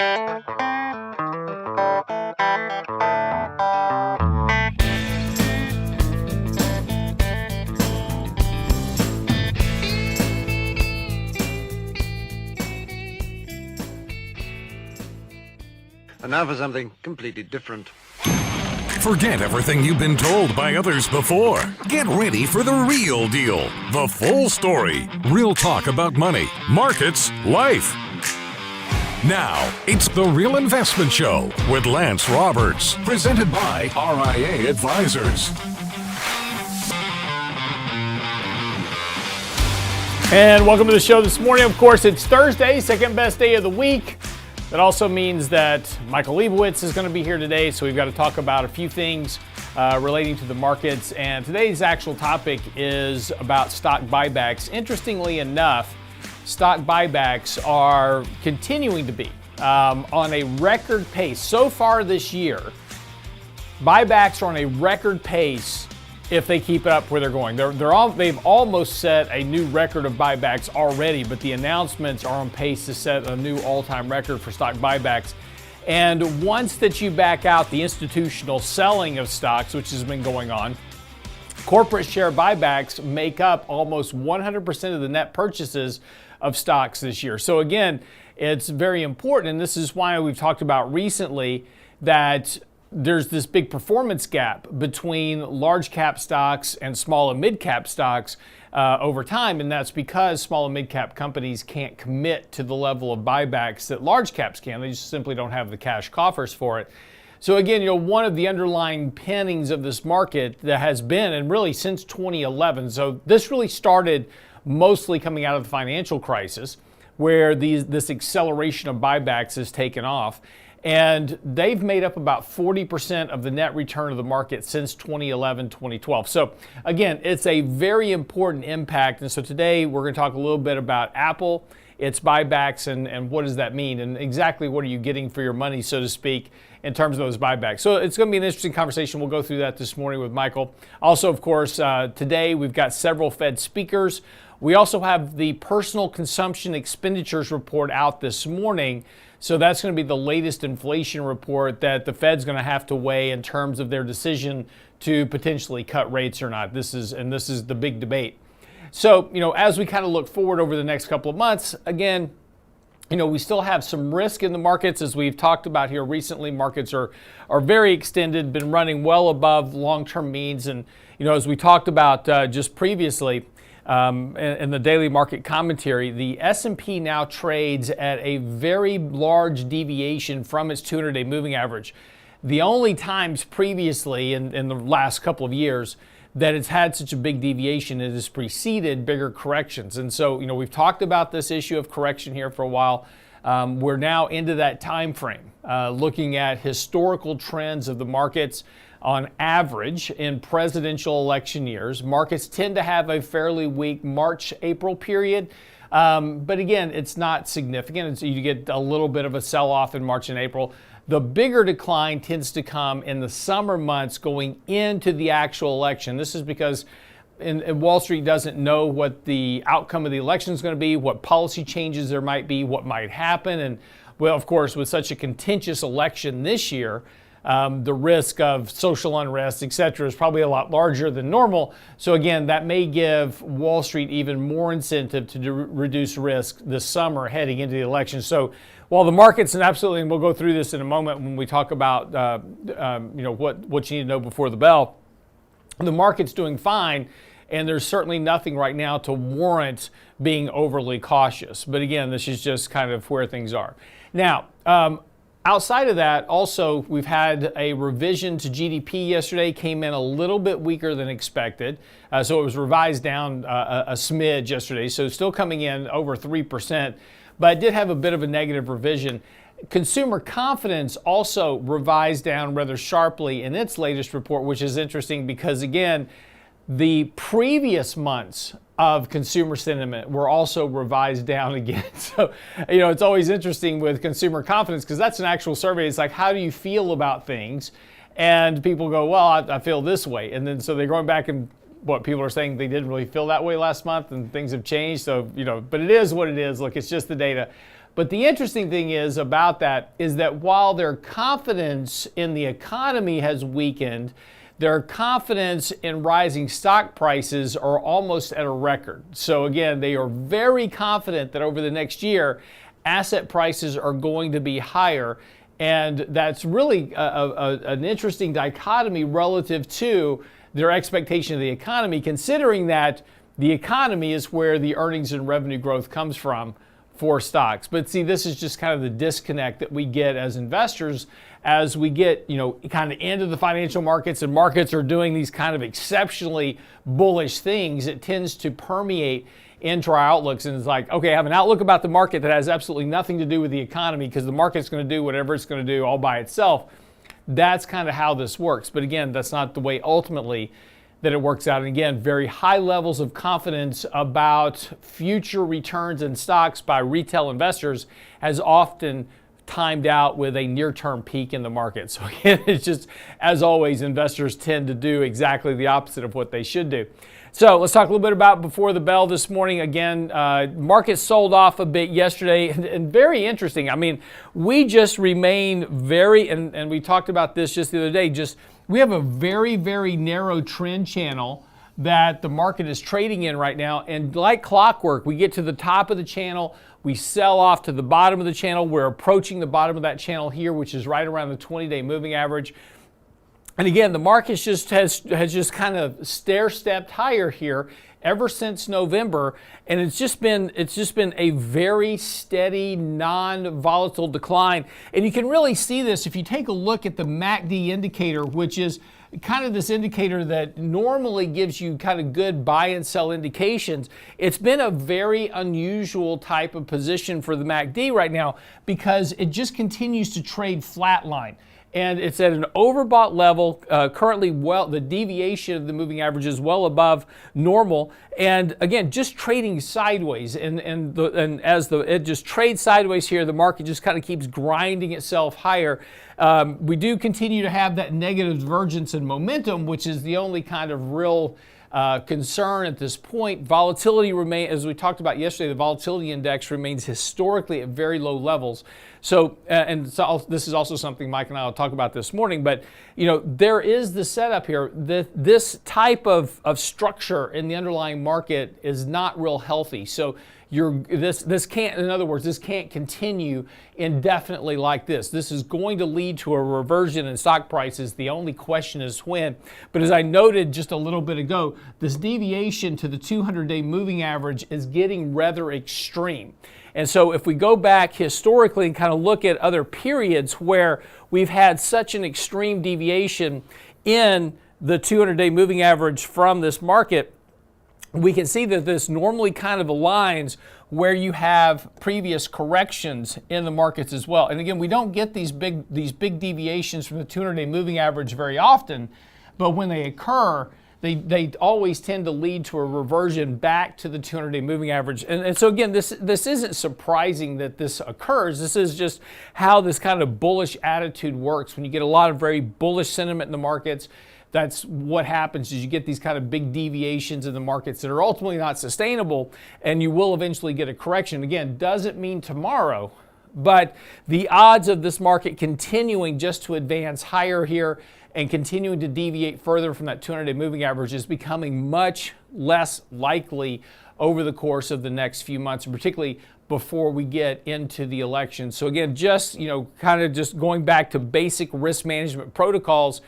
And now for something completely different. Forget everything you've been told by others before. Get ready for the real deal, the full story, real talk about money, markets, life. Now, it's The Real Investment Show with Lance Roberts, presented by RIA Advisors. And welcome to the show this morning. Of course, it's Thursday, second best day of the week. That also means that Michael Leibowitz is going to be here today, so we've got to talk about a few things relating to the markets. And today's actual topic is about stock buybacks. Interestingly enough, stock buybacks are continuing to be on a record pace. So far this year, buybacks are on a record pace if they keep it up where they're going. They've almost set a new record of buybacks already, but the announcements are on pace to set a new all-time record for stock buybacks. And once that you back out the institutional selling of stocks, which has been going on, corporate share buybacks make up almost 100% of the net purchases of stocks this year. So again, it's very important, and this is why we've talked about recently that there's this big performance gap between large cap stocks and small and mid cap stocks over time. And that's because small and mid cap companies can't commit to the level of buybacks that large caps can. They just simply don't have the cash coffers for it. So again, one of the underlying pinnings of this market that has been, and really since 2011, so this really started mostly coming out of the financial crisis, where this acceleration of buybacks has taken off. And they've made up about 40% of the net return of the market since 2011, 2012. So again, it's a very important impact. And so today we're going to talk a little bit about Apple, its buybacks, and what does that mean, and exactly what are you getting for your money, so to speak, in terms of those buybacks. So it's going to be an interesting conversation. We'll go through that this morning with Michael. Also, of course, today we've got several Fed speakers. We also have the personal consumption expenditures report out this morning. So that's going to be the latest inflation report that the Fed's going to have to weigh in terms of their decision to potentially cut rates or not. This is the big debate. So, as we kind of look forward over the next couple of months, again, we still have some risk in the markets. As we've talked about here recently, markets are very extended, been running well above long-term means. And, as we talked about just previously, in the daily market commentary, the S&P now trades at a very large deviation from its 200-day moving average. The only times previously in the last couple of years that it's had such a big deviation, it has preceded bigger corrections. And so, we've talked about this issue of correction here for a while. We're now into that time frame, looking at historical trends of the markets. On average, in presidential election years, markets tend to have a fairly weak March-April period. But again, it's not significant. You get a little bit of a sell-off in March and April. The bigger decline tends to come in the summer months going into the actual election. This is because Wall Street doesn't know what the outcome of the election is going to be, what policy changes there might be, what might happen. And, well, of course, with such a contentious election this year, the risk of social unrest, et cetera, is probably a lot larger than normal. So again, that may give Wall Street even more incentive to reduce risk this summer heading into the election. So while the markets, and absolutely, and we'll go through this in a moment when we talk about what you need to know before the bell, the market's doing fine, and there's certainly nothing right now to warrant being overly cautious. But again, this is just kind of where things are. Now, outside of that, also, we've had a revision to GDP yesterday, came in a little bit weaker than expected. So it was revised down a smidge yesterday, so still coming in over 3%, but it did have a bit of a negative revision. Consumer confidence also revised down rather sharply in its latest report, which is interesting because, again, the previous months of consumer sentiment were also revised down again. So, it's always interesting with consumer confidence because that's an actual survey. It's like, how do you feel about things? And people go, well, I feel this way. And then so they're going back and what people are saying they didn't really feel that way last month and things have changed. So, but it is what it is. Look, it's just the data. But the interesting thing is about that is that while their confidence in the economy has weakened, their confidence in rising stock prices are almost at a record. So again, they are very confident that over the next year, asset prices are going to be higher. And that's really an interesting dichotomy relative to their expectation of the economy, considering that the economy is where the earnings and revenue growth comes from for stocks. But see, this is just kind of the disconnect that we get as investors as we get, kind of into the financial markets and markets are doing these kind of exceptionally bullish things. It tends to permeate into our outlooks, and it's like, okay, I have an outlook about the market that has absolutely nothing to do with the economy because the market's going to do whatever it's going to do all by itself. That's kind of how this works. But again, that's not the way ultimately that it works out. And again, very high levels of confidence about future returns in stocks by retail investors has often timed out with a near-term peak in the market. So again, it's just, as always, investors tend to do exactly the opposite of what they should do. So let's talk a little bit about before the bell this morning. Again, market sold off a bit yesterday, and very interesting. I mean, we just remain very, and we talked about this just the other day, we have a very, very narrow trend channel that the market is trading in right now. And like clockwork, we get to the top of the channel, we sell off to the bottom of the channel. We're approaching the bottom of that channel here, which is right around the 20-day moving average. And again, the market has just kind of stair-stepped higher here ever since November, and it's just been a very steady, non-volatile decline. And you can really see this if you take a look at the MACD indicator, which is kind of this indicator that normally gives you kind of good buy and sell indications. It's been a very unusual type of position for the MACD right now because it just continues to trade flatline. And it's at an overbought level. Currently, the deviation of the moving average is well above normal. And again, just trading sideways. And as it just trades sideways here, the market just kind of keeps grinding itself higher. We do continue to have that negative divergence in momentum, which is the only kind of real concern at this point. Volatility remains, as we talked about yesterday, the volatility index remains historically at very low levels. So this is also something Mike and I will talk about this morning, but there is the setup here. This type of structure in the underlying market is not real healthy. So this can't continue indefinitely like this. This is going to lead to a reversion in stock prices. The only question is when. But as I noted just a little bit ago, this deviation to the 200-day moving average is getting rather extreme. And so if we go back historically and kind of look at other periods where we've had such an extreme deviation in the 200-day moving average from this market, we can see that this normally kind of aligns where you have previous corrections in the markets as well. And again, we don't get these big deviations from the 200-day moving average very often, but when they occur, they always tend to lead to a reversion back to the 200-day moving average. And so again, this isn't surprising that this occurs. This is just how this kind of bullish attitude works. When you get a lot of very bullish sentiment in the markets, that's what happens is you get these kind of big deviations in the markets that are ultimately not sustainable, and you will eventually get a correction. Again, doesn't mean tomorrow, but the odds of this market continuing just to advance higher here and continuing to deviate further from that 200-day moving average is becoming much less likely over the course of the next few months, and particularly before we get into the election. So again, just kind of just going back to basic risk management protocols,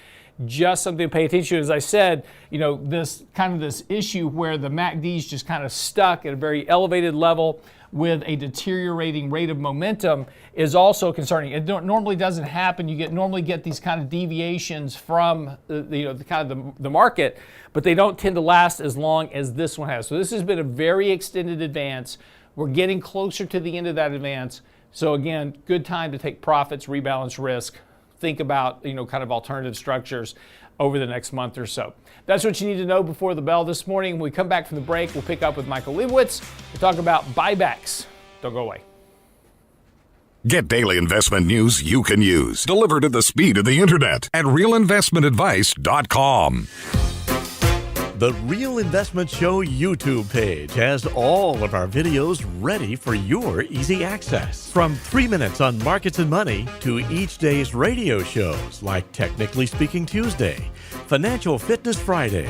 just something to pay attention to. As I said, this issue where the MACD is just kind of stuck at a very elevated level with a deteriorating rate of momentum is also concerning. It normally doesn't happen. You normally get these kind of deviations from the market, but they don't tend to last as long as this one has. So this has been a very extended advance. We're getting closer to the end of that advance. So again, good time to take profits, rebalance risk, think about kind of alternative structures over the next month or so. That's what you need to know before the bell this morning. When we come back from the break, we'll pick up with Michael Leibowitz. We'll talk about buybacks. Don't go away. Get daily investment news you can use, delivered at the speed of the internet at realinvestmentadvice.com. The Real Investment Show YouTube page has all of our videos ready for your easy access. From 3 minutes on markets and money to each day's radio shows like Technically Speaking Tuesday, Financial Fitness Friday,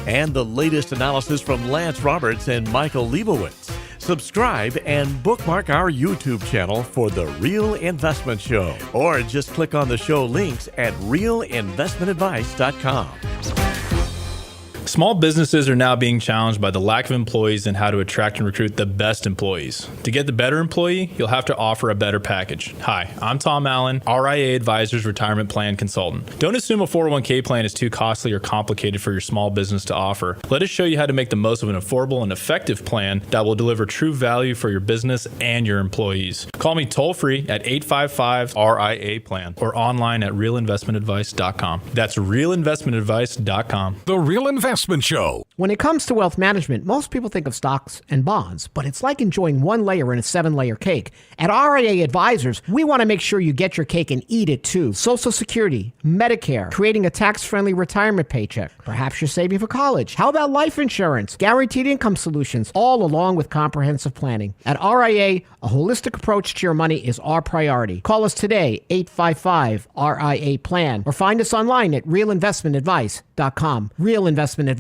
and the latest analysis from Lance Roberts and Michael Leibowitz. Subscribe and bookmark our YouTube channel for The Real Investment Show, or just click on the show links at realinvestmentadvice.com. Small businesses are now being challenged by the lack of employees and how to attract and recruit the best employees. To get the better employee, you'll have to offer a better package. Hi, I'm Tom Allen, RIA Advisors Retirement Plan Consultant. Don't assume a 401k plan is too costly or complicated for your small business to offer. Let us show you how to make the most of an affordable and effective plan that will deliver true value for your business and your employees. Call me toll-free at 855-RIA-PLAN or online at realinvestmentadvice.com. That's realinvestmentadvice.com. The Real Investment Show. When it comes to wealth management, most people think of stocks and bonds, but it's like enjoying one layer in a 7-layer cake. At RIA Advisors, we want to make sure you get your cake and eat it too. Social Security, Medicare, creating a tax-friendly retirement paycheck. Perhaps you're saving for college. How about life insurance, guaranteed income solutions, all along with comprehensive planning? At RIA, a holistic approach to your money is our priority. Call us today, 855-RIA-PLAN, or find us online at realinvestmentadvice.com. realinvestmentadvice.com.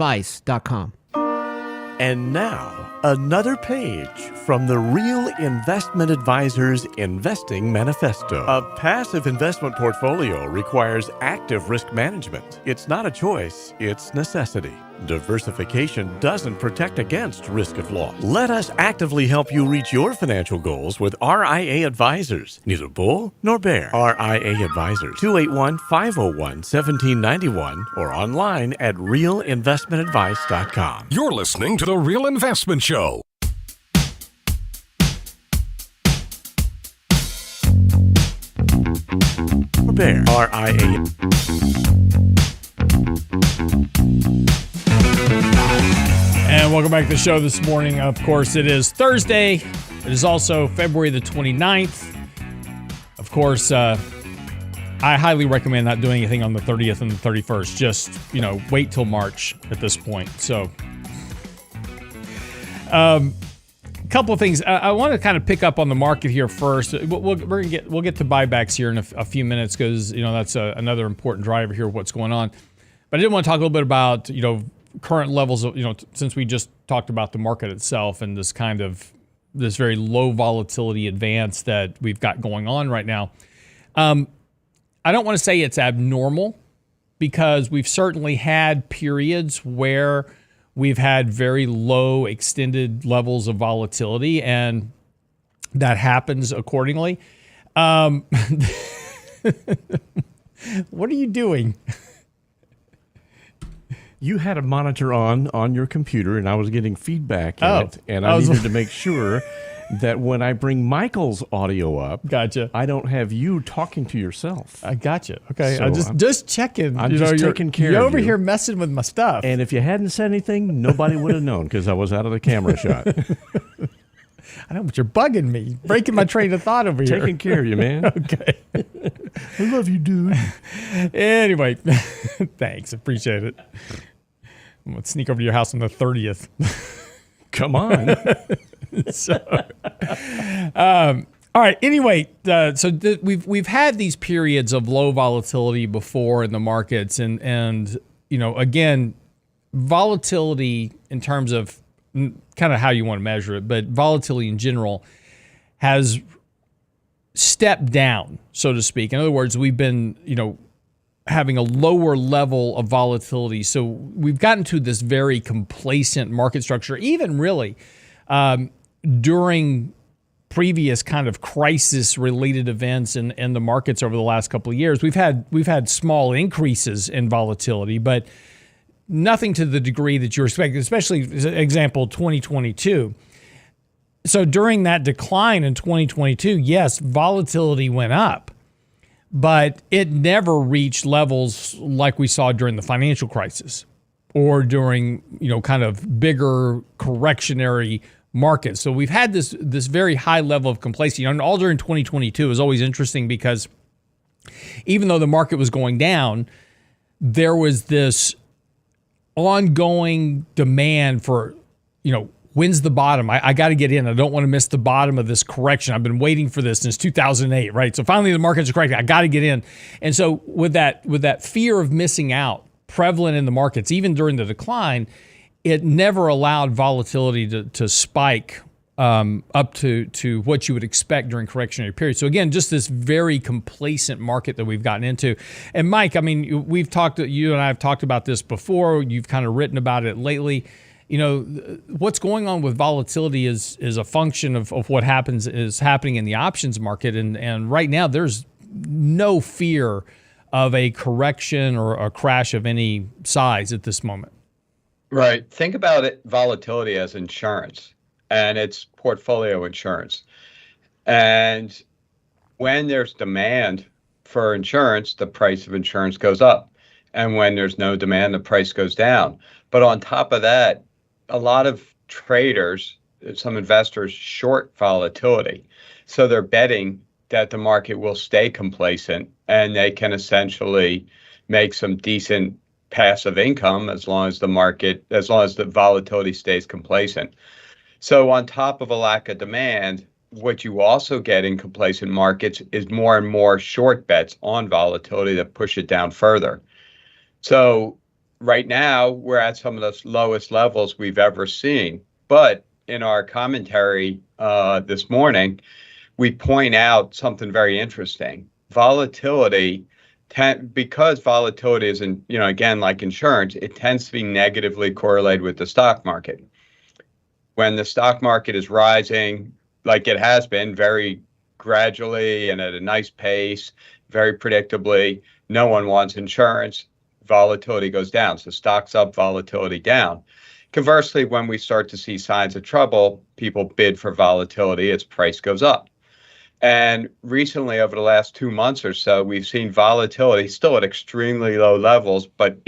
And now, another page from the Real Investment Advisors Investing Manifesto. A passive investment portfolio requires active risk management. It's not a choice, it's necessity. Diversification doesn't protect against risk of loss. Let us actively help you reach your financial goals with RIA Advisors. Neither bull nor bear. RIA Advisors, 281-501-1791 or online at realinvestmentadvice.com. You're listening to The Real Investment Show. Or bear. RIA. And welcome back to the show this morning. Of course, it is Thursday. It is also February the 29th. Of course, I highly recommend not doing anything on the 30th and the 31st. Just, wait till March at this point. So, a couple of things. I want to kind of pick up on the market here first. We'll get to buybacks here in a few minutes because, that's another important driver here of what's going on. But I did want to talk a little bit about, current levels of, since we just talked about the market itself and this very low volatility advance that we've got going on right now. I don't want to say it's abnormal because we've certainly had periods where we've had very low extended levels of volatility and that happens accordingly. What are you doing? You had a monitor on your computer, and I was getting feedback in it, and I needed to make sure that when I bring Michael's audio up, gotcha, I don't have you talking to yourself. I gotcha. Okay, So I'm just checking. I'm just taking care of you. You're over here messing with my stuff. And if you hadn't said anything, nobody would have known because I was out of the camera shot. I know, but you're bugging me, breaking my train of thought over here. Taking care of you, man. Okay. I love you, dude. Anyway, thanks. Appreciate it. I'm going to sneak over to your house on the 30th. Come on. All right. Anyway, we've had these periods of low volatility before in the markets, and again, volatility in terms of kind of how you want to measure it, but volatility in general has stepped down, so to speak. In other words, we've been, having a lower level of volatility. So we've gotten to this very complacent market structure, even really during previous kind of crisis-related events in the markets over the last couple of years. We've had small increases in volatility, but nothing to the degree that you're expecting, especially, example, 2022. So during that decline in 2022, yes, volatility went up, but it never reached levels like we saw during the financial crisis or during, kind of bigger correctionary markets. So we've had this very high level of complacency. And all during 2022 is always interesting because even though the market was going down, there was this ongoing demand for, when's the bottom? I got to get in. I don't want to miss the bottom of this correction. I've been waiting for this since 2008, right? So finally the market's correcting. I got to get in. And so with that fear of missing out prevalent in the markets, even during the decline, it never allowed volatility to spike up to what you would expect during correctionary periods. So again, just this very complacent market that we've gotten into. And Mike, I mean, you and I have talked about this before. You've kind of written about it lately. What's going on with volatility is a function of what is happening in the options market. And right now there's no fear of a correction or a crash of any size at this moment. Right. Think about it, volatility as insurance, and it's portfolio insurance. And when there's demand for insurance, the price of insurance goes up. And when there's no demand, the price goes down. But on top of that, a lot of traders, some investors short volatility. So they're betting that the market will stay complacent and they can essentially make some decent passive income as long as the volatility stays complacent. So on top of a lack of demand, what you also get in complacent markets is more and more short bets on volatility that push it down further. So right now, we're at some of the lowest levels we've ever seen. But in our commentary this morning, we point out something very interesting. Volatility, because volatility is, again, like insurance, it tends to be negatively correlated with the stock market. When the stock market is rising, like it has been, very gradually and at a nice pace, very predictably, no one wants insurance. Volatility goes down. So stocks up, volatility down. Conversely, when we start to see signs of trouble, people bid for volatility, its price goes up. And recently, over the last 2 months or so, we've seen volatility still at extremely low levels, but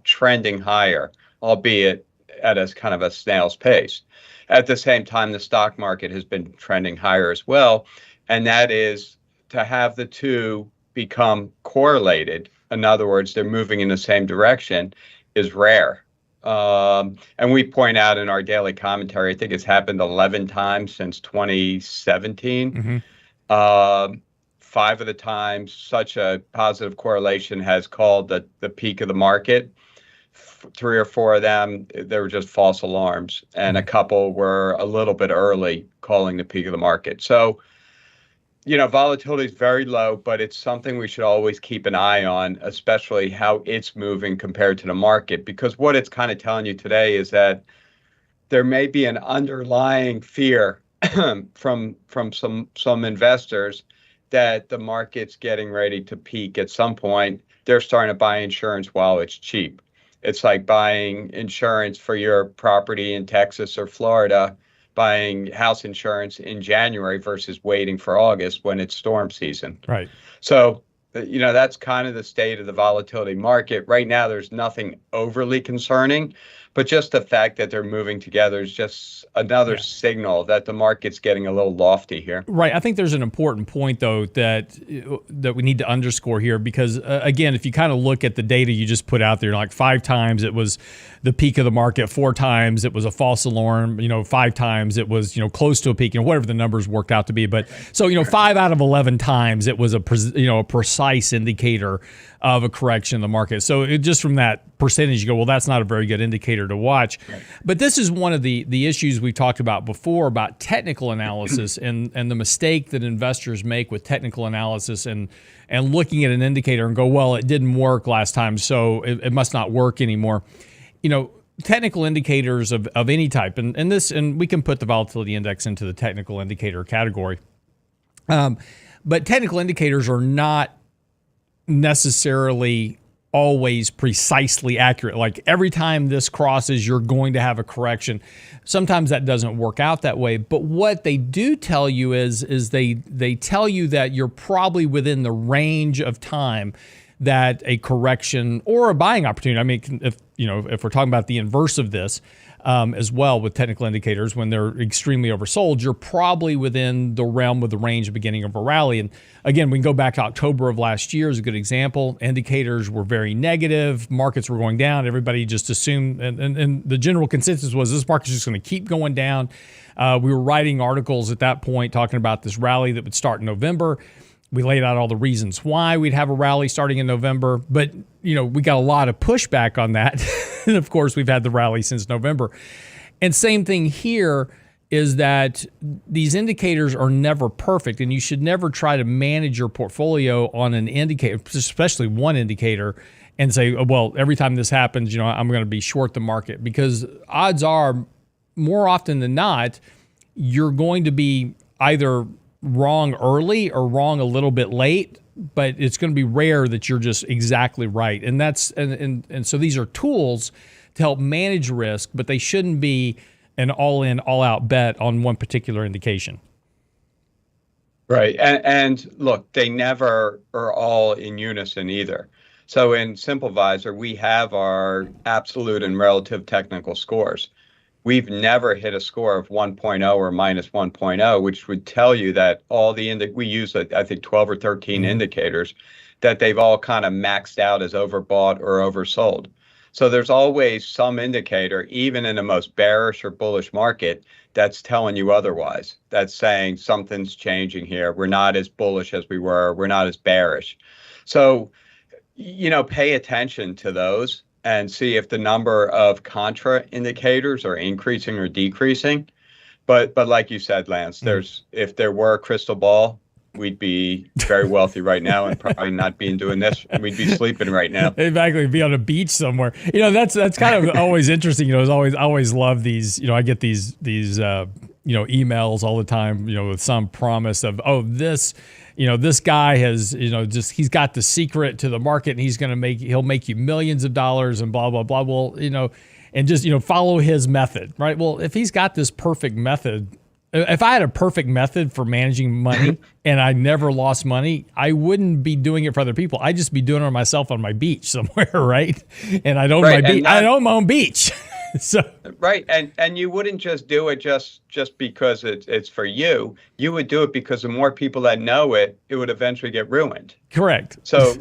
trending higher, albeit at a kind of a snail's pace. At the same time, the stock market has been trending higher as well. And that is to have the two become correlated. In other words, they're moving in the same direction is rare. And we point out in our daily commentary, I think it's happened 11 times since 2017. Mm-hmm. 5 of the times such a positive correlation has called the peak of the market. 3 or 4 of them, they were just false alarms. And a couple were a little bit early calling the peak of the market. So, volatility is very low, but it's something we should always keep an eye on, especially how it's moving compared to the market, because what it's kind of telling you today is that there may be an underlying fear from some investors that the market's getting ready to peak at some point. They're starting to buy insurance while it's cheap. It's like buying insurance for your property in Texas or Florida, buying house insurance in January versus waiting for August when it's storm season. Right. So, that's kind of the state of the volatility market. Right now, there's nothing overly concerning, but just the fact that they're moving together is just another signal that the market's getting a little lofty here. Right. I think there's an important point, though, that we need to underscore here, because, again, if you kind of look at the data you just put out there, like 5 times it was the peak of the market, 4 times it was a false alarm, 5 times it was, close to a peak, whatever the numbers worked out to be. But so, 5 out of 11 times it was a precise indicator of a correction in the market. So just from that percentage, you go, well, that's not a very good indicator to watch. Right. But this is one of the issues we talked about before about technical analysis and the mistake that investors make with technical analysis and looking at an indicator and go, well, it didn't work last time, so it must not work anymore. Technical indicators of any type, and we can put the volatility index into the technical indicator category. But technical indicators are not necessarily always precisely accurate. Like every time this crosses, you're going to have a correction. Sometimes that doesn't work out that way. But what they do tell you is they tell you that you're probably within the range of time that a correction or a buying opportunity. I mean, if we're talking about the inverse of this, as well with technical indicators. When they're extremely oversold, you're probably within the realm of the range of beginning of a rally. And again, we can go back to October of last year as a good example. Indicators were very negative. Markets were going down. Everybody just assumed, and the general consensus was this market's just going to keep going down. We were writing articles at that point talking about this rally that would start in November. We laid out all the reasons why we'd have a rally starting in November, but we got a lot of pushback on that. And of course, we've had the rally since November. And same thing here is that these indicators are never perfect, and you should never try to manage your portfolio on an indicator, especially one indicator, and say, oh, well, every time this happens, I'm going to be short the market, because odds are, more often than not, you're going to be either wrong early or wrong a little bit late, but it's going to be rare that you're just exactly right. And that's and so these are tools to help manage risk, but they shouldn't be an all-in, all-out bet on one particular indication. Right. And look, they never are all in unison either. So in SimpleVisor, we have our absolute and relative technical scores. We've never hit a score of 1.0 or minus 1.0, which would tell you that all we use, I think, 12 or 13 indicators, that they've all kind of maxed out as overbought or oversold. So there's always some indicator, even in the most bearish or bullish market, that's telling you otherwise. That's saying something's changing here. We're not as bullish as we were. We're not as bearish. So, pay attention to those and see if the number of contra indicators are increasing or decreasing. But like you said, Lance, if there were a crystal ball, we'd be very wealthy right now and probably not be doing this. We'd be sleeping right now. Exactly, be on a beach somewhere. That's kind of always interesting. I always love these. I get these emails all the time. With some promise of, oh, this guy has, he's got the secret to the market, and he'll make you millions of dollars and blah, blah, blah. Well, and just, follow his method, right? Well, if he's got this perfect method, if I had a perfect method for managing money and I never lost money, I wouldn't be doing it for other people. I'd just be doing it myself on my beach somewhere, right? And I own I own my own beach. So right, and you wouldn't just do it just because it's for you. You would do it because the more people that know it, it would eventually get ruined. Correct. So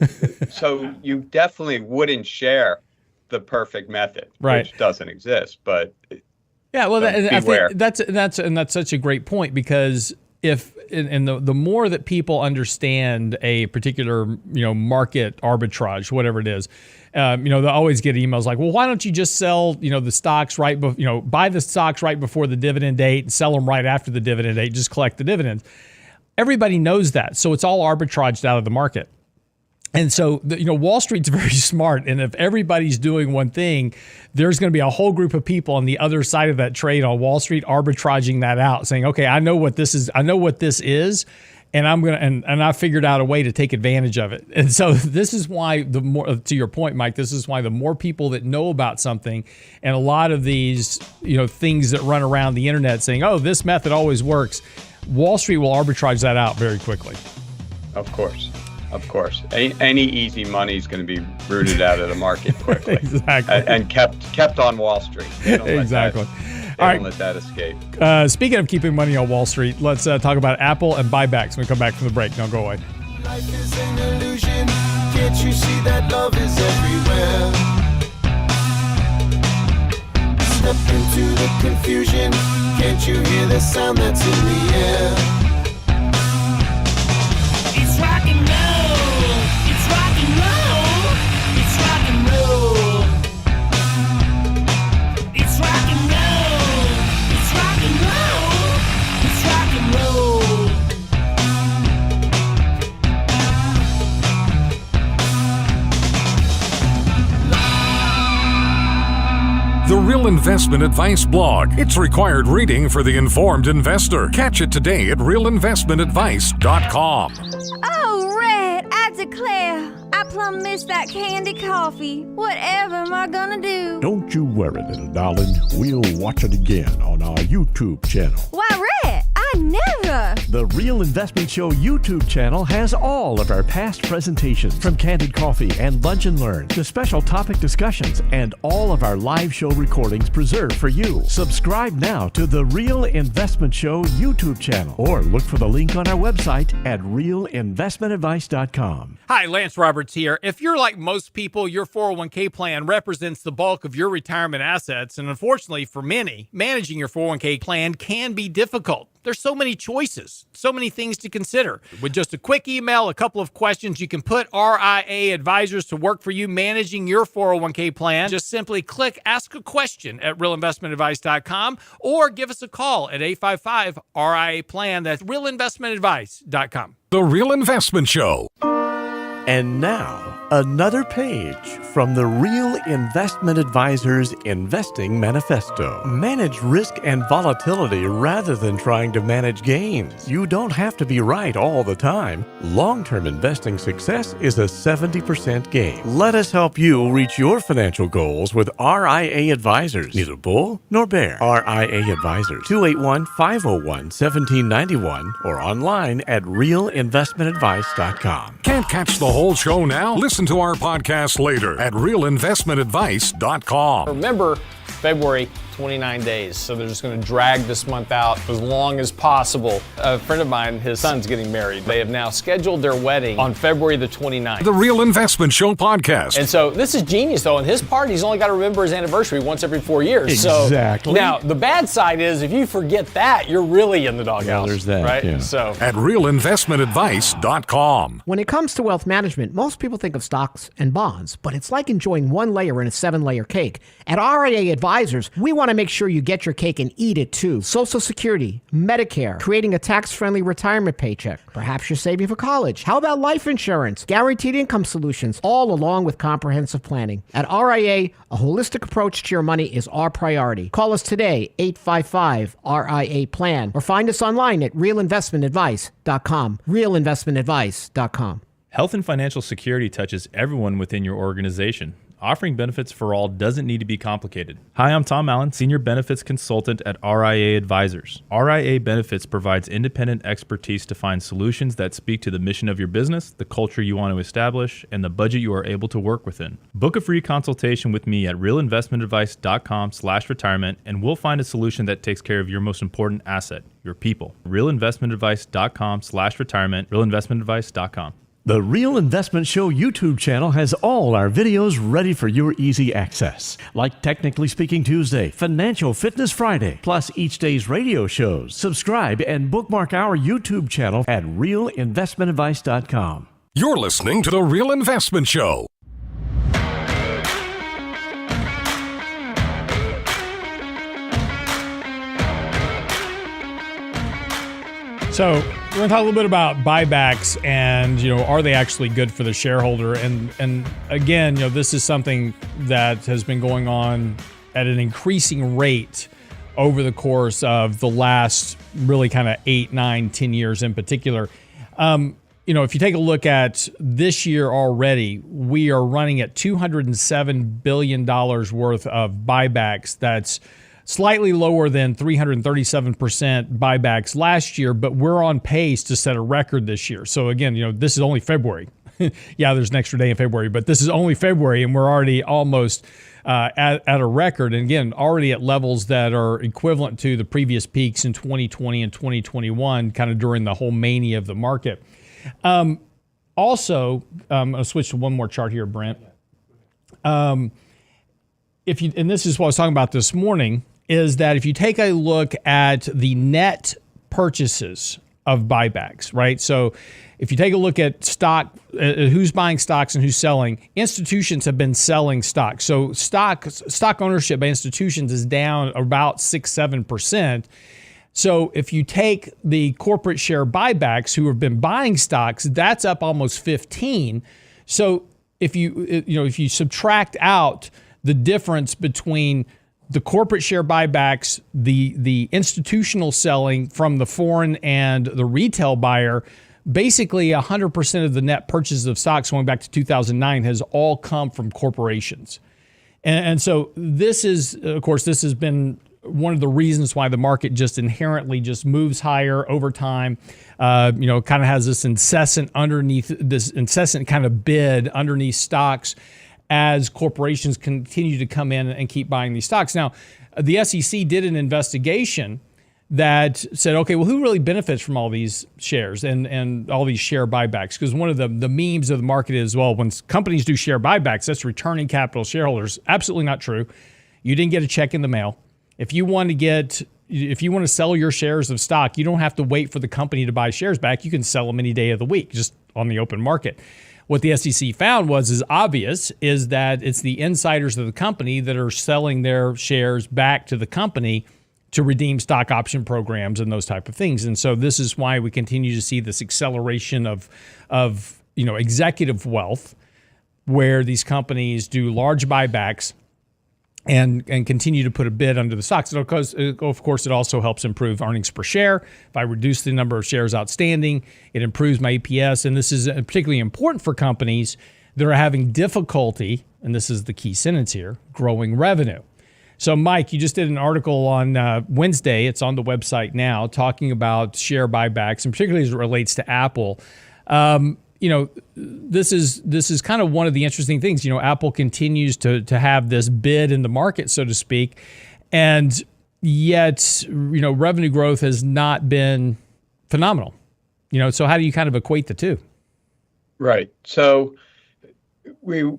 you definitely wouldn't share the perfect method, right, which doesn't exist. But yeah, well, I think that's such a great point, because if the more that people understand a particular market arbitrage, whatever it is, they'll always get emails like, well, why don't you just sell the stocks buy the stocks right before the dividend date and sell them right after the dividend date, just collect the dividends. Everybody knows that, so it's all arbitraged out of the market. And so, Wall Street's very smart, and if everybody's doing one thing, there's going to be a whole group of people on the other side of that trade on Wall Street arbitraging that out, saying, "Okay, I know what this is, and I figured out a way to take advantage of it." And so, this is why to your point, Mike, this is why the more people that know about something, and a lot of these, things that run around the internet saying, "Oh, this method always works," Wall Street will arbitrage that out very quickly. Of course. Any easy money is going to be rooted out of the market quickly. Exactly. And kept on Wall Street. Exactly. Don't let that escape. Speaking of keeping money on Wall Street, let's talk about Apple and buybacks when we come back from the break. Don't go away. Life is an illusion. Can't you see that love is everywhere? Step into the confusion. Can't you hear the sound that's in the air? It's rock and roll. It's rock and roll. It's rock and roll. It's rock and roll. It's rock and roll. It's rock and roll. The Real Investment Advice blog. It's required reading for the informed investor. Catch it today at realinvestmentadvice.com. Oh, Red, I declare, I plumb missed that candy coffee. Whatever am I gonna do? Don't you worry, little darling. We'll watch it again on our YouTube channel. Why, Red, I never. The Real Investment Show YouTube channel has all of our past presentations, from Candid Coffee and Lunch and Learn to special topic discussions, and all of our live show recordings preserved for you. Subscribe now to the Real Investment Show YouTube channel, or look for the link on our website at realinvestmentadvice.com. Hi, Lance Roberts here. If you're like most people, your 401k plan represents the bulk of your retirement assets, and unfortunately for many, managing your 401k plan can be difficult. There's so many choices, so many things to consider. With just a quick email, a couple of questions, you can put RIA advisors to work for you managing your 401k plan. Just simply click Ask a Question at realinvestmentadvice.com or give us a call at 855-RIA-PLAN. That's realinvestmentadvice.com. The Real Investment Show. And now, another page from the Real Investment Advisors Investing Manifesto. Manage risk and volatility rather than trying to manage gains. You don't have to be right all the time. Long-term investing success is a 70% gain. Let us help you reach your financial goals with RIA Advisors. Neither bull nor bear. RIA Advisors, 281-501-1791 or online at realinvestmentadvice.com. Can't catch the whole show now? Listen to our podcast later at realinvestmentadvice.com. Remember, February, 29 days. So they're just going to drag this month out as long as possible. A friend of mine, his son's getting married. They have now scheduled their wedding on February the 29th. The Real Investment Show podcast. And so this is genius, though. On his part, he's only got to remember his anniversary once every 4 years. Exactly. So, now, the bad side is if you forget that, you're really in the doghouse. Well, there's that, right? yeah. So at realinvestmentadvice.com. When it comes to wealth management, most people think of stocks and bonds, but it's like enjoying one layer in a 7-layer cake. At RIA Advisors, we want to make sure you get your cake and eat it too. Social Security, Medicare, creating a tax-friendly retirement paycheck. Perhaps you're saving for college. How about life insurance, guaranteed income solutions, all along with comprehensive planning? At RIA, a holistic approach to your money is our priority. Call us today, 855-RIA-PLAN, or find us online at realinvestmentadvice.com. realinvestmentadvice.com. Health and financial security touches everyone within your organization. Offering benefits for all doesn't need to be complicated. Hi, I'm Tom Allen, Senior Benefits Consultant at RIA Advisors. RIA Benefits provides independent expertise to find solutions that speak to the mission of your business, the culture you want to establish, and the budget you are able to work within. Book a free consultation with me at realinvestmentadvice.com/retirement, and we'll find a solution that takes care of your most important asset, your people. realinvestmentadvice.com/retirement, realinvestmentadvice.com. The Real Investment Show YouTube channel has all our videos ready for your easy access, like Technically Speaking Tuesday, Financial Fitness Friday, plus each day's radio shows. Subscribe and bookmark our YouTube channel at realinvestmentadvice.com. You're listening to The Real Investment Show. So we're going to talk a little bit about buybacks and, are they actually good for the shareholder? And again, this is something that has been going on at an increasing rate over the course of the last really kind of 8, 9, 10 years in particular. If you take a look at this year already, we are running at $207 billion worth of buybacks. That's slightly lower than 337% buybacks last year, but we're on pace to set a record this year. So again, this is only February. Yeah, there's an extra day in February, but this is only February, and we're already almost at a record. And again, already at levels that are equivalent to the previous peaks in 2020 and 2021, kind of during the whole mania of the market. Also, I'm going to switch to one more chart here, Brent. And this is what I was talking about this morning, is that if you take a look at the net purchases of buybacks, right? So if you take a look at stock, who's buying stocks and who's selling, institutions have been selling stocks. So stock ownership by institutions is down about 6-7%. So if you take the corporate share buybacks who have been buying stocks, that's up almost 15. So if you subtract out the difference between the corporate share buybacks, the institutional selling from the foreign and the retail buyer, basically 100% of the net purchases of stocks going back to 2009 has all come from corporations. And so this is, of course, this has been one of the reasons why the market just inherently just moves higher over time. Kind of has this incessant kind of bid underneath stocks as corporations continue to come in and keep buying these stocks. Now, the SEC did an investigation that said, okay, well, who really benefits from all these shares and all these share buybacks? Because one of the memes of the market is, well, when companies do share buybacks, that's returning capital to shareholders. Absolutely not true. You didn't get a check in the mail. If you want to sell your shares of stock, you don't have to wait for the company to buy shares back. You can sell them any day of the week, just on the open market. What the SEC found is obvious, is that it's the insiders of the company that are selling their shares back to the company to redeem stock option programs and those type of things. And so this is why we continue to see this acceleration of executive wealth, where these companies do large buybacks and continue to put a bid under the stocks. Because, of course, it also helps improve earnings per share. If I reduce the number of shares outstanding, it improves my EPS. And this is particularly important for companies that are having difficulty, and this is the key sentence here, growing revenue. So, Mike, you just did an article on Wednesday. It's on the website now, talking about share buybacks, and particularly as it relates to Apple. This is kind of one of the interesting things. Apple continues to have this bid in the market, so to speak, and yet, revenue growth has not been phenomenal. So how do you kind of equate the two? Right. So we've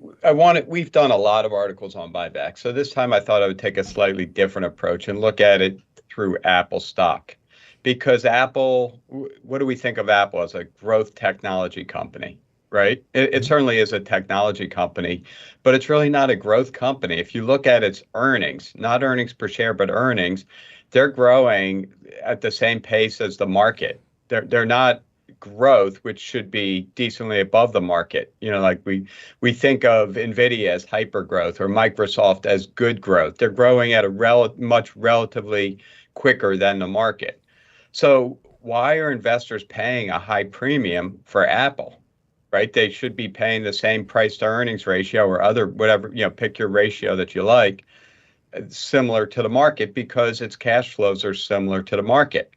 done a lot of articles on buyback. So this time I thought I would take a slightly different approach and look at it through Apple stock. Because Apple, what do we think of Apple as? A growth technology company, right? It certainly is a technology company, but it's really not a growth company. If you look at its earnings, not earnings per share, but earnings, they're growing at the same pace as the market. They're not growth, which should be decently above the market. Like we think of NVIDIA as hyper growth or Microsoft as good growth. They're growing at a relatively quicker than the market. So why are investors paying a high premium for Apple, right? They should be paying the same price to earnings ratio or other, whatever, pick your ratio that you like, similar to the market, because its cash flows are similar to the market.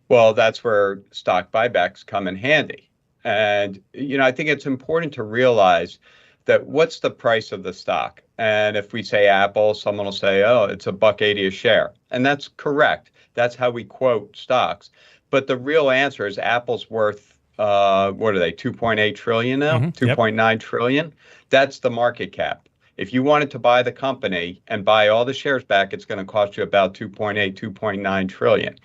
Well, that's where stock buybacks come in handy. And, I think it's important to realize that what's the price of the stock? And if we say Apple, someone will say, oh, it's $1.80 a share. And that's correct. That's how we quote stocks. But the real answer is Apple's worth, what are they, 2.8 trillion now? Mm-hmm. 2.9 trillion. That's the market cap. If you wanted to buy the company and buy all the shares back, it's going to cost you about 2.8, 2.9 trillion.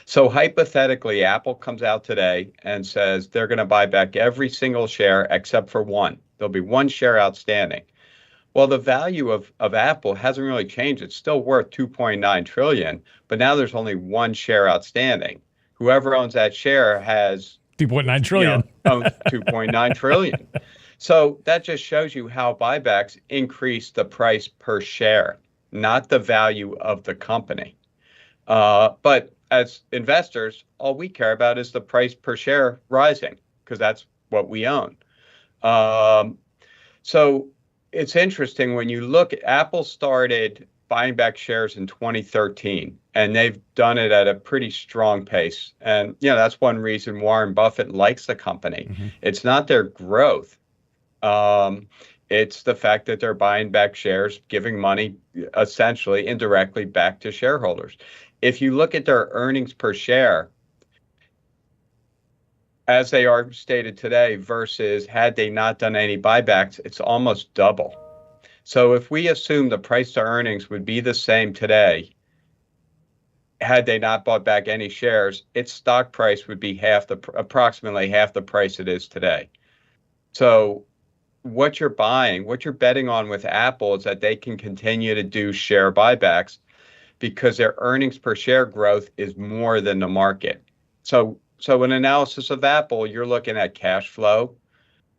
So hypothetically, Apple comes out today and says they're going to buy back every single share except for one. There'll be one share outstanding. Well, the value of Apple hasn't really changed. It's still worth 2.9 trillion, but now there's only one share outstanding. Whoever owns that share has 2.9 trillion. Owns 2.9 trillion. So that just shows you how buybacks increase the price per share, not the value of the company. But as investors, all we care about is the price per share rising, because that's what we own. So it's interesting when you look, Apple started buying back shares in 2013, and they've done it at a pretty strong pace. And, that's one reason Warren Buffett likes the company. Mm-hmm. It's not their growth. It's the fact that they're buying back shares, giving money essentially indirectly back to shareholders. If you look at their earnings per share, as they are stated today versus had they not done any buybacks, it's almost double. So if we assume the price to earnings would be the same today, had they not bought back any shares, its stock price would be approximately half the price it is today. So what you're betting on with Apple is that they can continue to do share buybacks because their earnings per share growth is more than the market. So an analysis of Apple, you're looking at cash flow,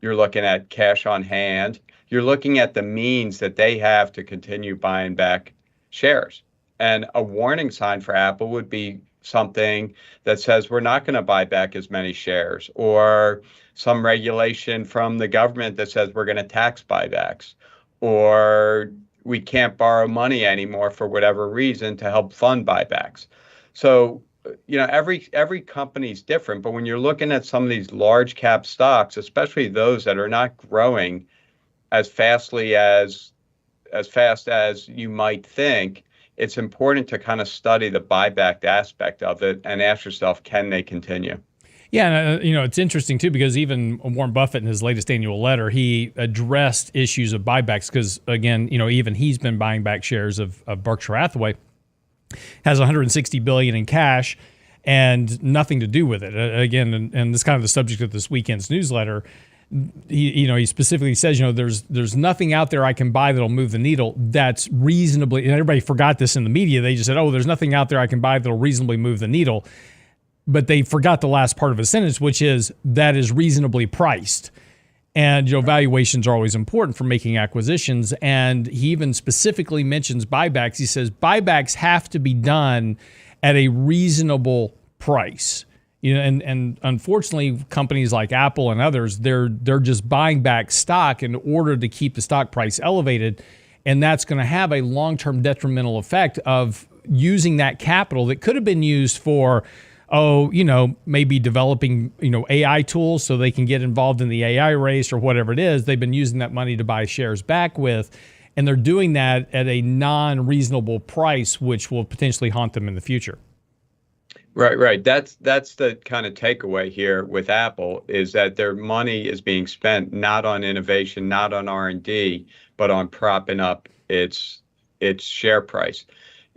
you're looking at cash on hand, you're looking at the means that they have to continue buying back shares. And a warning sign for Apple would be something that says we're not going to buy back as many shares, or some regulation from the government that says we're going to tax buybacks, or we can't borrow money anymore for whatever reason to help fund buybacks. So, every company's different, but when you're looking at some of these large cap stocks, especially those that are not growing as fast as you might think, it's important to kind of study the buyback aspect of it and ask yourself, can they continue? Yeah, and, it's interesting, too, because even Warren Buffett in his latest annual letter, he addressed issues of buybacks because, again, even he's been buying back shares of Berkshire Hathaway, has $160 billion in cash and nothing to do with it. Again, and this is kind of the subject of this weekend's newsletter. He specifically says, there's nothing out there I can buy that'll move the needle that's reasonably, and everybody forgot this in the media. They just said, there's nothing out there I can buy that'll reasonably move the needle. But they forgot the last part of a sentence, which is that is reasonably priced. And, valuations are always important for making acquisitions. And he even specifically mentions buybacks. He says buybacks have to be done at a reasonable price. And unfortunately, companies like Apple and others, they're just buying back stock in order to keep the stock price elevated. And that's going to have a long-term detrimental effect of using that capital that could have been used for, maybe developing, AI tools so they can get involved in the AI race or whatever it is. They've been using that money to buy shares back with, and they're doing that at a non-reasonable price, which will potentially haunt them in the future. Right. That's the kind of takeaway here with Apple, is that their money is being spent not on innovation, not on R&D, but on propping up its share price.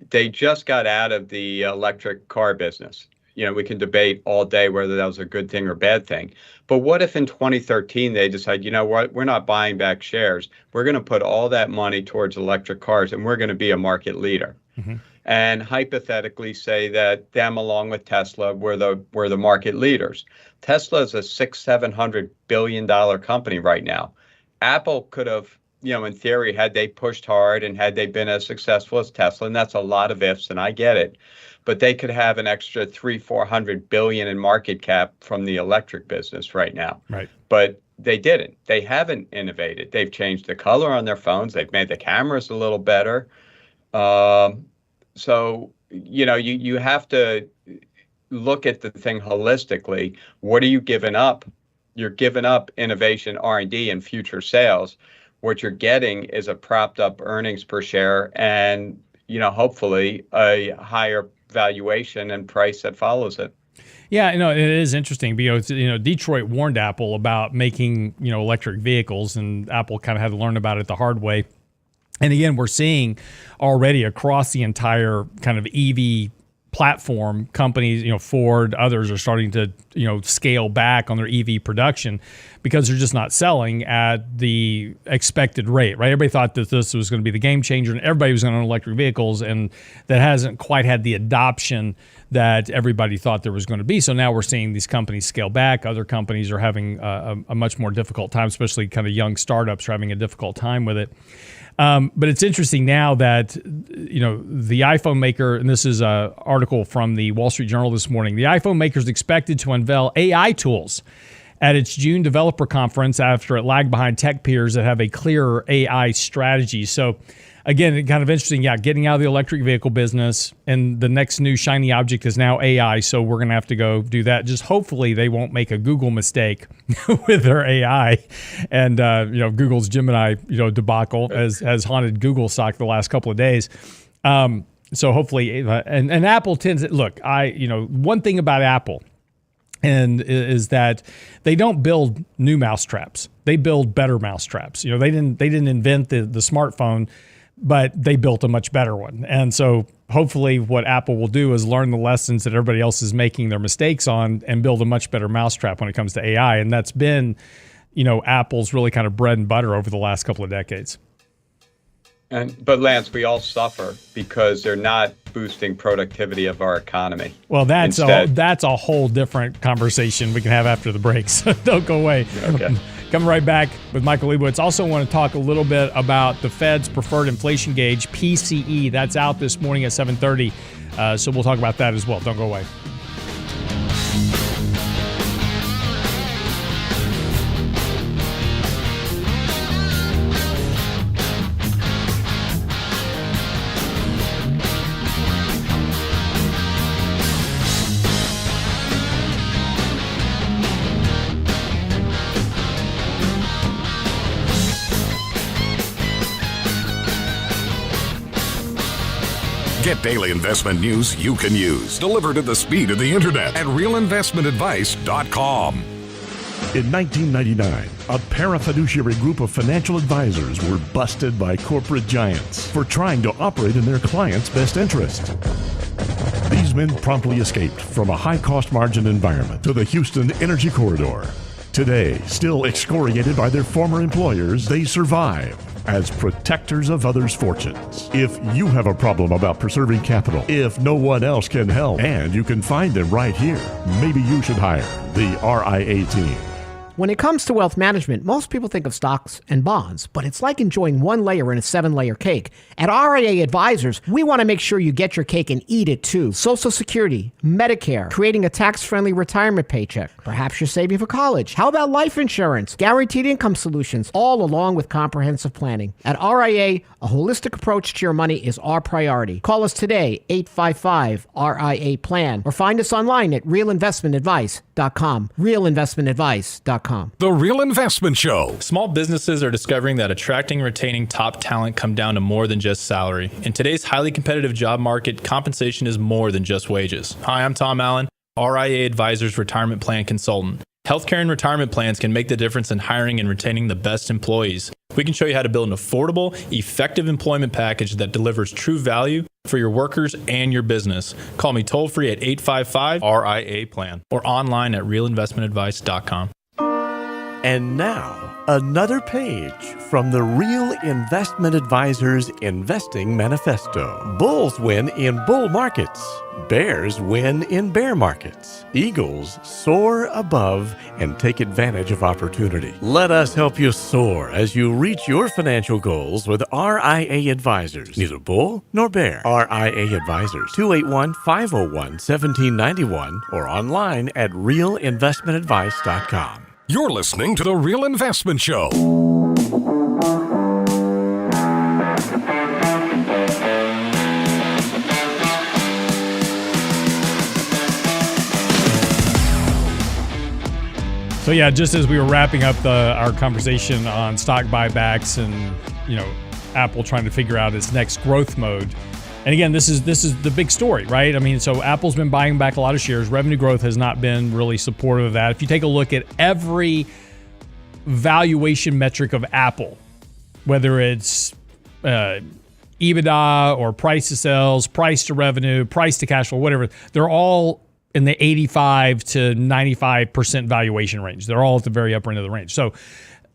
They just got out of the electric car business. We can debate all day whether that was a good thing or bad thing. But what if in 2013 they decide, we're not buying back shares. We're going to put all that money towards electric cars and we're going to be a market leader. Mm-hmm. And hypothetically say that them along with Tesla were the market leaders. Tesla is a $600-700 billion company right now. Apple could have, in theory, had they pushed hard and had they been as successful as Tesla, and that's a lot of ifs, and I get it, but they could have an extra $300-400 billion in market cap from the electric business right now. Right. But they didn't. They haven't innovated. They've changed the color on their phones. They've made the cameras a little better. So, you have to look at the thing holistically. What are you giving up? You're giving up innovation, R&D, and future sales. What you're getting is a propped up earnings per share and, hopefully a higher valuation and price that follows it. Yeah, it is interesting because, Detroit warned Apple about making, electric vehicles, and Apple kind of had to learn about it the hard way. And again, we're seeing already across the entire kind of EV platform, companies, Ford, others are starting to, scale back on their EV production because they're just not selling at the expected rate, right? Everybody thought that this was going to be the game changer and everybody was going to own electric vehicles, and that hasn't quite had the adoption that everybody thought there was going to be. So now we're seeing these companies scale back. Other companies are having a much more difficult time, especially kind of young startups are having a difficult time with it. But it's interesting now that, the iPhone maker, and this is an article from the Wall Street Journal this morning, the iPhone maker is expected to unveil AI tools at its June developer conference after it lagged behind tech peers that have a clearer AI strategy. So again, kind of interesting, getting out of the electric vehicle business, and the next new shiny object is now AI, so we're going to have to go do that. Just hopefully they won't make a Google mistake with their AI, and Google's Gemini debacle has haunted Google stock the last couple of days. So hopefully, and Apple tends to, look, one thing about Apple and is that they don't build new mousetraps. They build better mousetraps. They didn't invent the smartphone, but they built a much better one. And so hopefully what Apple will do is learn the lessons that everybody else is making their mistakes on and build a much better mousetrap when it comes to AI. And that's been, Apple's really kind of bread and butter over the last couple of decades. But Lance, we all suffer because they're not boosting productivity of our economy. Well, that's a whole different conversation we can have after the break. So don't go away. Okay. Coming right back with Michael Leibowitz. Also want to talk a little bit about the Fed's preferred inflation gauge, PCE. That's out this morning at 7:30. So we'll talk about that as well. Don't go away. Get daily investment news you can use, delivered at the speed of the internet at realinvestmentadvice.com. In 1999, a parafiduciary group of financial advisors were busted by corporate giants for trying to operate in their clients' best interest. These men promptly escaped from a high-cost margin environment to the Houston Energy Corridor. Today, still excoriated by their former employers, they survive as protectors of others' fortunes. If you have a problem about preserving capital, if no one else can help, and you can find them right here, maybe you should hire the RIA team. When it comes to wealth management, most people think of stocks and bonds, but it's like enjoying one layer in a 7-layer cake. At RIA Advisors, we want to make sure you get your cake and eat it too. Social Security, Medicare, creating a tax-friendly retirement paycheck. Perhaps you're saving for college. How about life insurance, guaranteed income solutions, all along with comprehensive planning? At RIA, a holistic approach to your money is our priority. Call us today, 855-RIA-PLAN, or find us online at realinvestmentadvice.com. realinvestmentadvice.com. The Real Investment Show. Small businesses are discovering that attracting and retaining top talent come down to more than just salary. In today's highly competitive job market, compensation is more than just wages. Hi, I'm Tom Allen, RIA Advisors Retirement Plan Consultant. Healthcare and retirement plans can make the difference in hiring and retaining the best employees. We can show you how to build an affordable, effective employment package that delivers true value for your workers and your business. Call me toll free at 855-RIA-PLAN or online at realinvestmentadvice.com. And now, another page from the Real Investment Advisors Investing Manifesto. Bulls win in bull markets. Bears win in bear markets. Eagles soar above and take advantage of opportunity. Let us help you soar as you reach your financial goals with RIA Advisors. Neither bull nor bear. RIA Advisors, 281-501-1791 or online at realinvestmentadvice.com. You're listening to The Real Investment Show. So yeah, just as we were wrapping up our conversation on stock buybacks and, Apple trying to figure out its next growth mode. And again, this is the big story, right? I mean, so Apple's been buying back a lot of shares. Revenue growth has not been really supportive of that. If you take a look at every valuation metric of Apple, whether it's EBITDA or price to sales, price to revenue, price to cash flow, whatever, they're all in the 85 to 95% valuation range. They're all at the very upper end of the range. So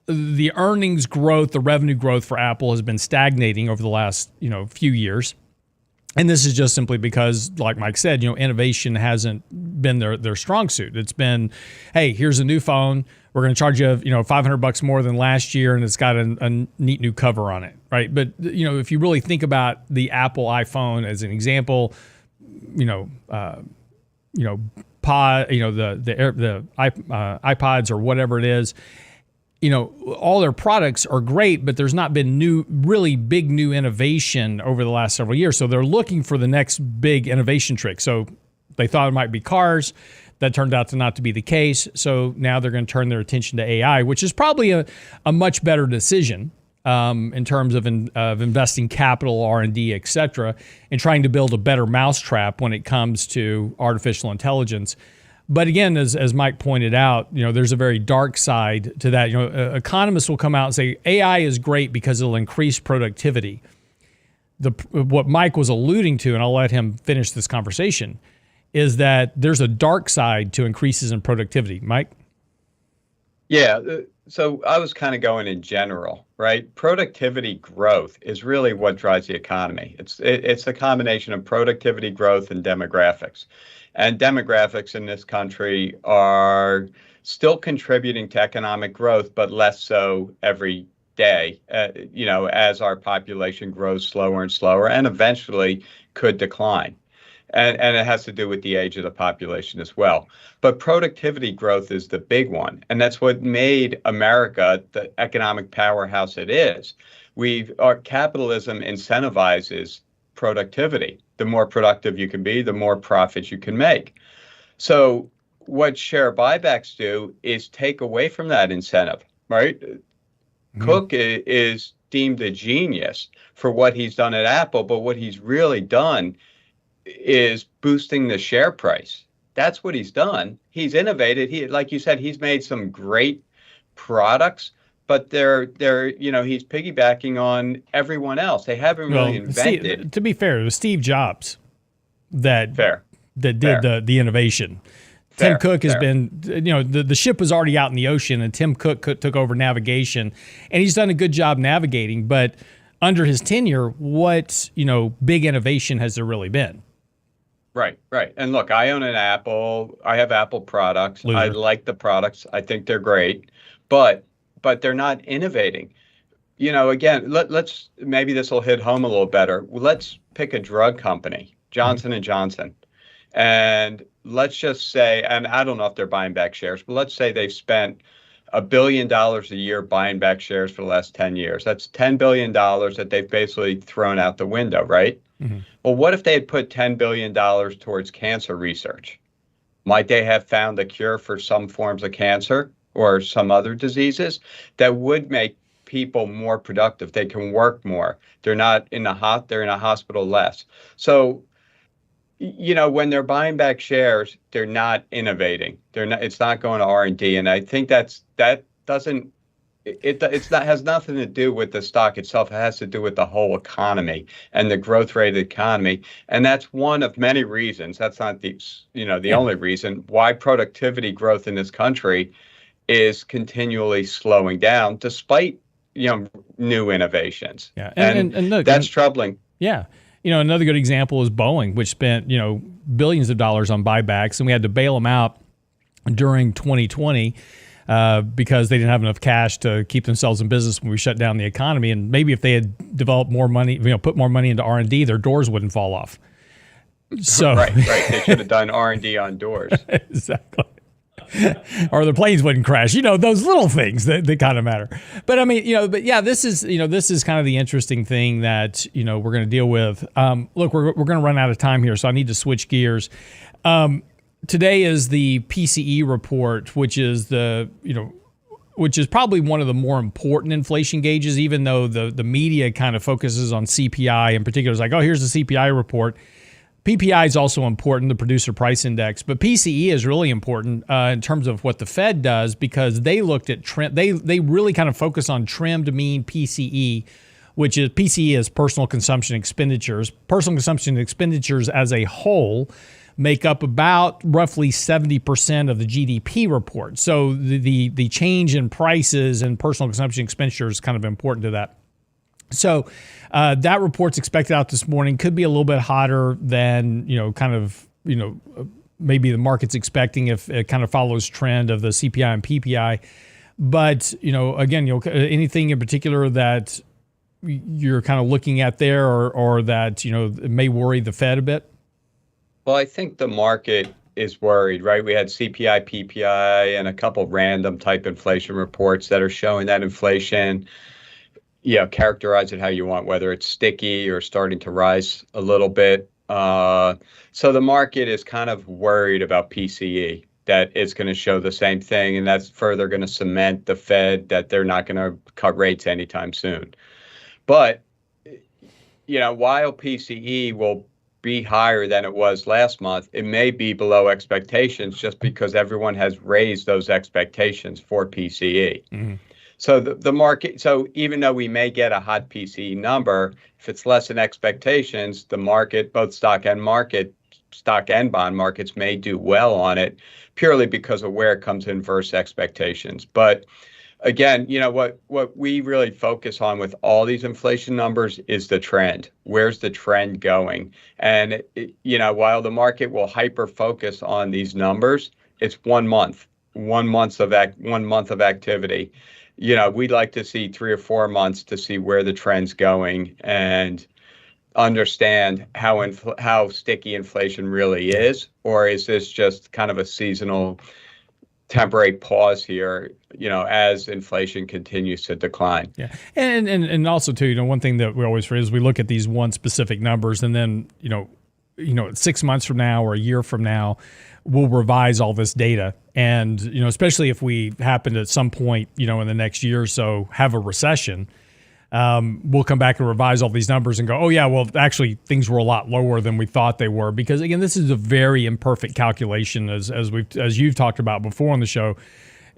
the earnings growth, the revenue growth for Apple has been stagnating over the last, few years. And this is just simply because, like Mike said, innovation hasn't been their strong suit. It's been, hey, here's a new phone. We're going to charge you, $500 more than last year, and it's got a neat new cover on it, right? But if you really think about the Apple iPhone as an example, iPods or whatever it is, all their products are great, but there's not been really big new innovation over the last several years. So they're looking for the next big innovation trick. So they thought it might be cars. That turned out to not to be the case. So now they're going to turn their attention to AI, which is probably a much better decision in terms of investing capital, R&D, et cetera, and trying to build a better mousetrap when it comes to artificial intelligence. But again, as Mike pointed out, there's a very dark side to that. Economists will come out and say AI is great because it'll increase productivity. What Mike was alluding to, and I'll let him finish this conversation, is that there's a dark side to increases in productivity. Mike? Yeah, so I was kind of going in general, right? Productivity growth is really what drives the economy. It's a combination of productivity growth and demographics. And demographics in this country are still contributing to economic growth, but less so every day, as our population grows slower and slower and eventually could decline. And it has to do with the age of the population as well. But productivity growth is the big one. And that's what made America the economic powerhouse it is. Our capitalism incentivizes productivity. The more productive you can be, the more profits you can make. So what share buybacks do is take away from that incentive, right? Mm-hmm. Cook is deemed a genius for what he's done at Apple, but what he's really done is boosting the share price. That's what he's done. He's innovated. Like you said, he's made some great products, but they're he's piggybacking on everyone else. They haven't really invented. To be fair, it was Steve Jobs that Fair. that did the innovation. Tim Cook has been, the ship was already out in the ocean, and Tim Cook took over navigation, and he's done a good job navigating. But under his tenure, what big innovation has there really been? Right. And look, I own an Apple. I have Apple products. Loser. I like the products. I think they're great, but they're not innovating. Again, let's maybe this will hit home a little better. Let's pick a drug company, Johnson and Johnson, and let's just say, and I don't know if they're buying back shares, but let's say they've spent $1 billion a year buying back shares for the last 10 years. That's $10 billion that they've basically thrown out the window, right? Mm-hmm. Well, what if they had put $10 billion towards cancer research? Might they have found a cure for some forms of cancer or some other diseases that would make people more productive? They can work more. They're not in they're in a hospital less. So, when they're buying back shares, they're not innovating. It's not going to R&D, and I think has nothing to do with the stock itself. It has to do with the whole economy and the growth rate of the economy, and that's one of many reasons. That's not the only reason why productivity growth in this country is continually slowing down, despite new innovations. Yeah, and look, that's troubling. Yeah. Another good example is Boeing, which spent, billions of dollars on buybacks, and we had to bail them out during 2020 because they didn't have enough cash to keep themselves in business when we shut down the economy. And maybe if they had developed more money, put more money into R&D, their doors wouldn't fall off. So right. They should have done R&D on doors. Exactly. Or the planes wouldn't crash. Those little things that kind of matter. But I mean, this is kind of the interesting thing that, we're going to deal with. Look, we're going to run out of time here, so I need to switch gears. Today is the PCE report, which is probably one of the more important inflation gauges, even though the media kind of focuses on CPI in particular. It's like, oh, here's the CPI report. PPI is also important, the producer price index, but PCE is really important in terms of what the Fed does, because they looked at they really kind of focus on trimmed mean PCE, which is PCE is personal consumption expenditures. Personal consumption expenditures as a whole make up about roughly 70% of the GDP report. So the change in prices and personal consumption expenditures is kind of important to that. So that report's expected out this morning. Could be a little bit hotter than, maybe the market's expecting if it kind of follows trend of the CPI and PPI. But, again, anything in particular that you're kind of looking at there or that, may worry the Fed a bit? Well, I think the market is worried, right? We had CPI, PPI, and a couple random type inflation reports that are showing that inflation, characterize it how you want, whether it's sticky or starting to rise a little bit. So the market is kind of worried about PCE, that it's going to show the same thing, and that's further going to cement the Fed that they're not going to cut rates anytime soon. But, while PCE will be higher than it was last month, it may be below expectations just because everyone has raised those expectations for PCE. Mm-hmm. So the market, even though we may get a hot PCE number, if it's less than expectations, the market, both stock and bond markets may do well on it purely because of where it comes in versus expectations. But again, what we really focus on with all these inflation numbers is the trend. Where's the trend going? And, while the market will hyper focus on these numbers, it's 1 month of activity. We'd like to see 3 or 4 months to see where the trend's going and understand how sticky inflation really is, or is this just kind of a seasonal temporary pause here, as inflation continues to decline. Yeah. And also too, one thing that we always say is we look at these one specific numbers, and then, 6 months from now or a year from now, we'll revise all this data. And, especially if we happen to at some point, in the next year or so have a recession, we'll come back and revise all these numbers and go, oh yeah, well actually things were a lot lower than we thought they were, because again, this is a very imperfect calculation, as you've talked about before on the show.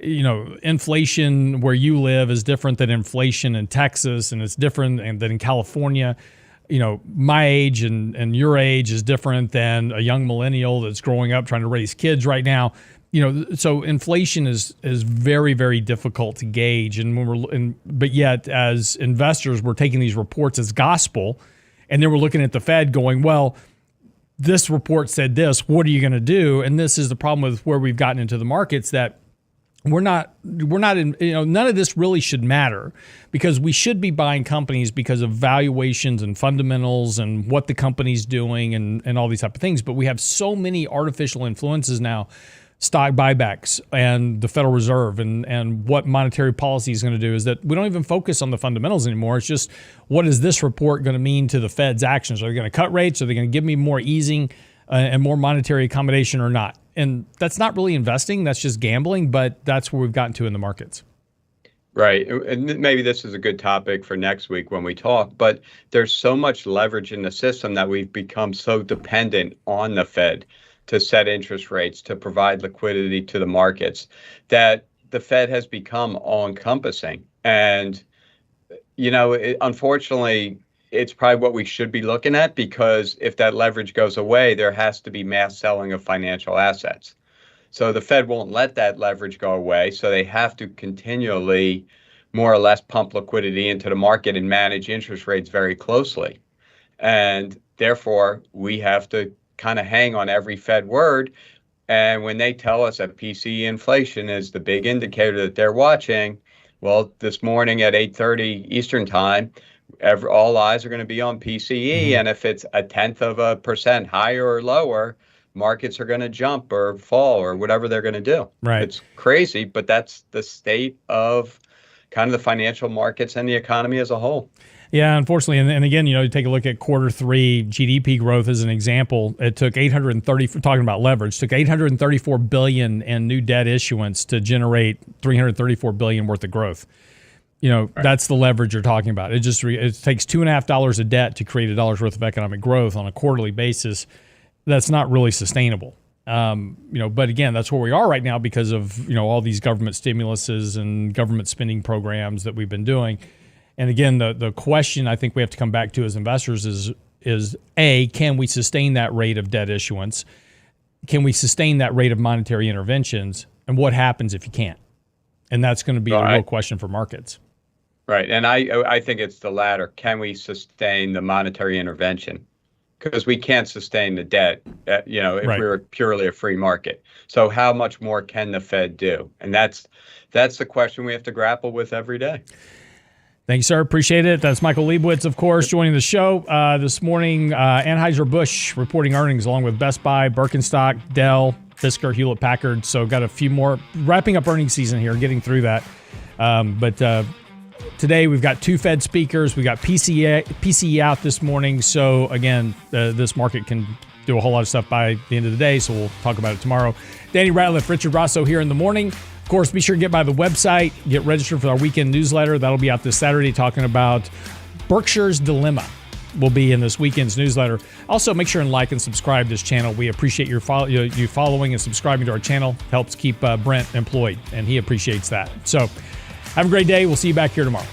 You know, inflation where you live is different than inflation in Texas, and it's different than in California. You know, my age and your age is different than a young millennial that's growing up trying to raise kids right now. You know, so inflation is very, very difficult to gauge, but yet as investors, we're taking these reports as gospel, and then we're looking at the Fed going, well, this report said this. What are you going to do? And this is the problem with where we've gotten into the markets, that we're not in, you know, none of this really should matter, because we should be buying companies because of valuations and fundamentals and what the company's doing and all these type of things. But we have so many artificial influences now, stock buybacks and the Federal Reserve and what monetary policy is going to do, is that we don't even focus on the fundamentals anymore. It's just, what is this report going to mean to the Fed's actions? Are they going to cut rates? Are they going to give me more easing and more monetary accommodation or not? And that's not really investing. That's just gambling, but that's where we've gotten to in the markets. Right. And maybe this is a good topic for next week when we talk, but there's so much leverage in the system that we've become so dependent on the Fed to set interest rates, to provide liquidity to the markets, that the Fed has become all-encompassing. And, you know, unfortunately, it's probably what we should be looking at, because if that leverage goes away, there has to be mass selling of financial assets. So the Fed won't let that leverage go away. So they have to continually more or less pump liquidity into the market and manage interest rates very closely. And therefore, we have to kind of hang on every Fed word. And when they tell us that PCE inflation is the big indicator that they're watching, well, this morning at 8:30 Eastern time, all eyes are going to be on PCE. And if it's 0.1% higher or lower, markets are going to jump or fall or whatever they're going to do. Right. It's crazy, but that's the state of kind of the financial markets and the economy as a whole. Yeah, unfortunately. And again, you know, you take a look at Q3 GDP growth as an example. It took talking about leverage, took $834 billion in new debt issuance to generate $334 billion worth of growth. You know, right. That's the leverage you're talking about. It takes $2.50 of debt to create $1 worth of economic growth on a quarterly basis. That's not really sustainable. You know, but again, that's where we are right now because of, you know, all these government stimuluses and government spending programs that we've been doing. And again, the question I think we have to come back to as investors is A, can we sustain that rate of debt issuance? Can we sustain that rate of monetary interventions? And what happens if you can't? And that's going to be a real question for markets. Right. And I think it's the latter. Can we sustain the monetary intervention? Because we can't sustain the debt, you know, if we were purely a free market. So how much more can the Fed do? And that's the question we have to grapple with every day. Thank you, sir. Appreciate it. That's Michael Liebowitz, of course, joining the show this morning. Anheuser-Busch reporting earnings along with Best Buy, Birkenstock, Dell, Fisker, Hewlett-Packard. So got a few more, wrapping up earnings season here, getting through that. But today we've got two Fed speakers. We got PCE out this morning. So again, this market can do a whole lot of stuff by the end of the day. So we'll talk about it tomorrow. Danny Ratliff, Richard Rosso here in the morning. Of course, be sure to get by the website, get registered for our weekend newsletter. That'll be out this Saturday, talking about Berkshire's dilemma. Will be in this weekend's newsletter. Also, make sure and like and subscribe to this channel. We appreciate you following and subscribing to our channel. Helps keep Brent employed, and he appreciates that. So have a great day. We'll see you back here tomorrow.